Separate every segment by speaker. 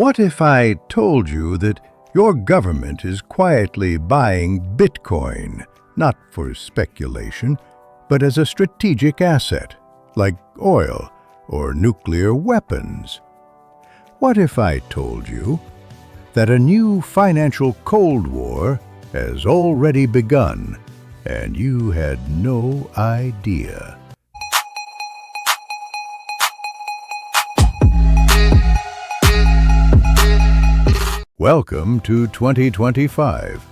Speaker 1: What if I told you that your government is quietly buying Bitcoin, not for speculation, but as a strategic asset, like oil or nuclear weapons? What if I told you that a new financial Cold War has already begun and you had no idea? Welcome to 2025.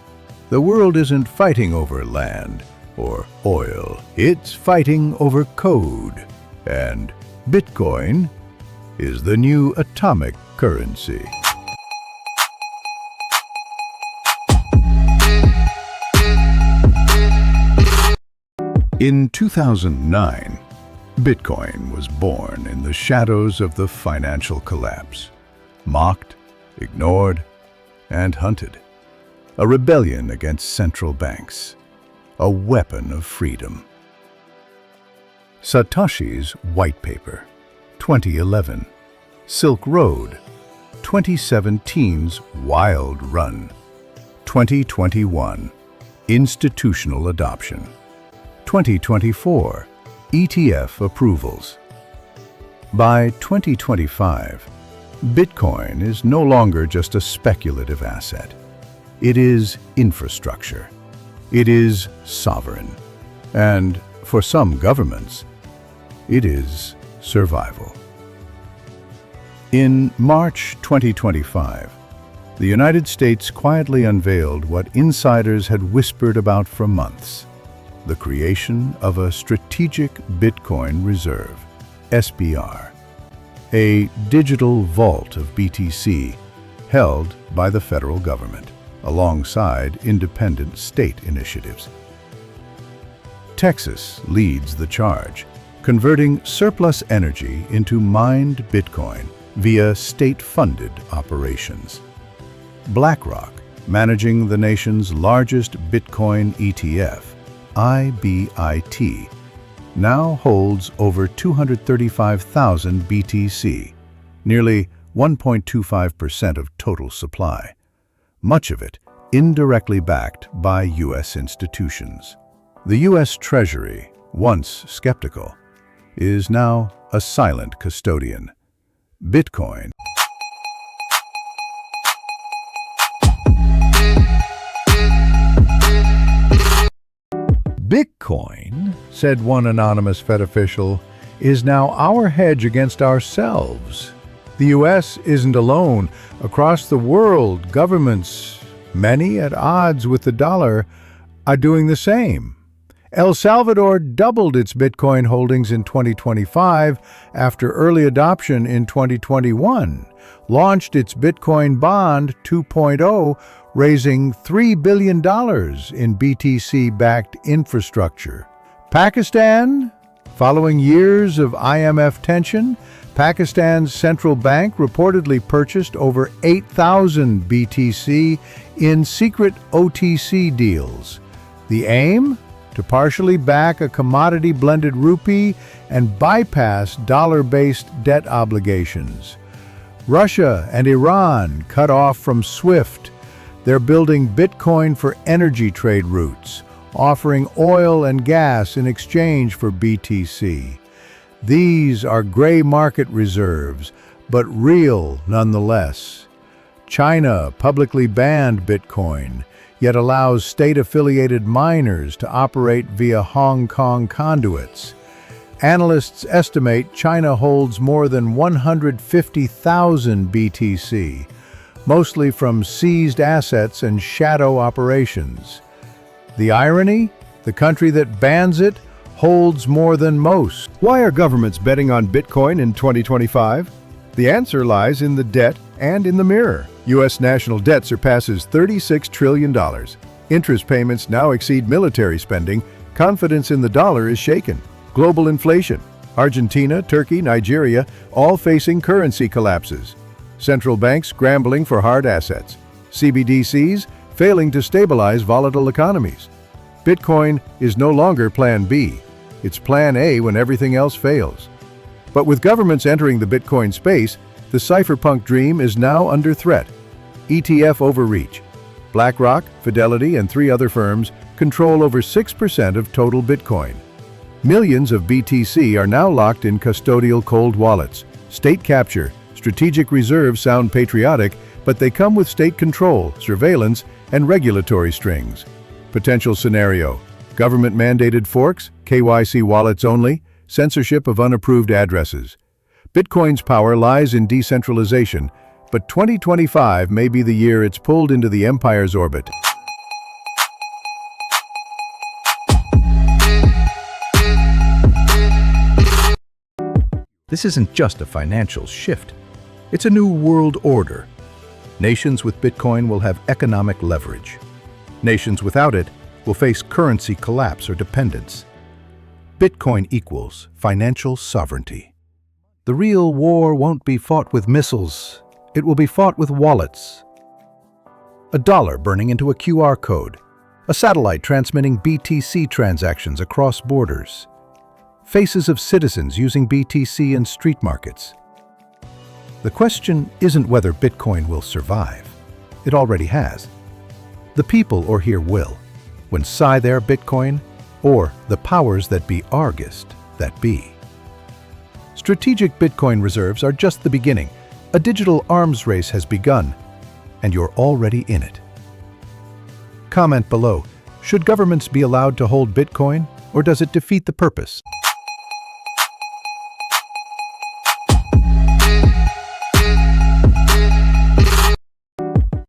Speaker 1: The world isn't fighting over land or oil. It's fighting over code. And Bitcoin is the new atomic currency. In 2009, Bitcoin was born in the shadows of the financial collapse, mocked, ignored, and hunted. A rebellion against central banks, a weapon of freedom. Satoshi's White Paper, 2011. Silk Road, 2017's Wild Run. 2021, Institutional Adoption. 2024, ETF approvals. By 2025, Bitcoin is no longer just a speculative asset. It is infrastructure. It is sovereign. And for some governments, it is survival. In March 2025, the United States quietly unveiled what insiders had whispered about for months: the creation of a Strategic Bitcoin Reserve, SBR, a digital vault of BTC held by the federal government, alongside independent state initiatives. Texas leads the charge, converting surplus energy into mined Bitcoin via state-funded operations. BlackRock, managing the nation's largest Bitcoin ETF, IBIT, now holds over 235,000 BTC, nearly 1.25% of total supply, much of it indirectly backed by U.S. institutions. The U.S. Treasury, once skeptical, is now a silent custodian. Bitcoin Bitcoin, said one anonymous Fed official, is now our hedge against ourselves. The U.S. isn't alone. Across the world, governments, many at odds with the dollar, are doing the same. El Salvador doubled its Bitcoin holdings in 2025 after early adoption in 2021, launched its Bitcoin Bond 2.0, raising $3 billion in BTC-backed infrastructure. Pakistan, following years of IMF tension, Pakistan's central bank reportedly purchased over 8,000 BTC in secret OTC deals. The aim? To partially back a commodity-blended rupee and bypass dollar-based debt obligations. Russia and Iran cut off from SWIFT. They're building Bitcoin for energy trade routes, offering oil and gas in exchange for BTC. These are gray market reserves, but real nonetheless. China publicly banned Bitcoin, yet allows state-affiliated miners to operate via Hong Kong conduits. Analysts estimate China holds more than 150,000 BTC, mostly from seized assets and shadow operations. The irony? The country that bans it holds more than most.
Speaker 2: Why are governments betting on Bitcoin in 2025? The answer lies in the debt and in the mirror. U.S. national debt surpasses $36 trillion. Interest payments now exceed military spending. Confidence in the dollar is shaken. Global inflation. Argentina, Turkey, Nigeria, all facing currency collapses. Central banks scrambling for hard assets. CBDCs failing to stabilize volatile economies. Bitcoin is no longer Plan B. It's Plan A when everything else fails. But with governments entering the Bitcoin space, The cypherpunk dream is now under threat. ETF overreach. BlackRock, Fidelity, and 3 other firms control over 6% of total Bitcoin. Millions of BTC are now locked in custodial cold wallets. State capture. Strategic reserves sound patriotic, but they come with state control, surveillance, and regulatory strings. Potential scenario: government-mandated forks, KYC wallets only, censorship of unapproved addresses. Bitcoin's power lies in decentralization, but 2025 may be the year it's pulled into the empire's orbit.
Speaker 1: This isn't just a financial shift. It's a new world order. Nations with Bitcoin will have economic leverage. Nations without it will face currency collapse or dependence. Bitcoin equals financial sovereignty. The real war won't be fought with missiles. It will be fought with wallets. A dollar burning into a QR code. A satellite transmitting BTC transactions across borders. Faces of citizens using BTC in street markets. The question isn't whether Bitcoin will survive. It already has. The people or here will, when sigh their Bitcoin, or the powers that be Argist that be. Strategic Bitcoin reserves are just the beginning. A digital arms race has begun, and you're already in it. Comment below, should governments be allowed to hold Bitcoin, or does it defeat the purpose?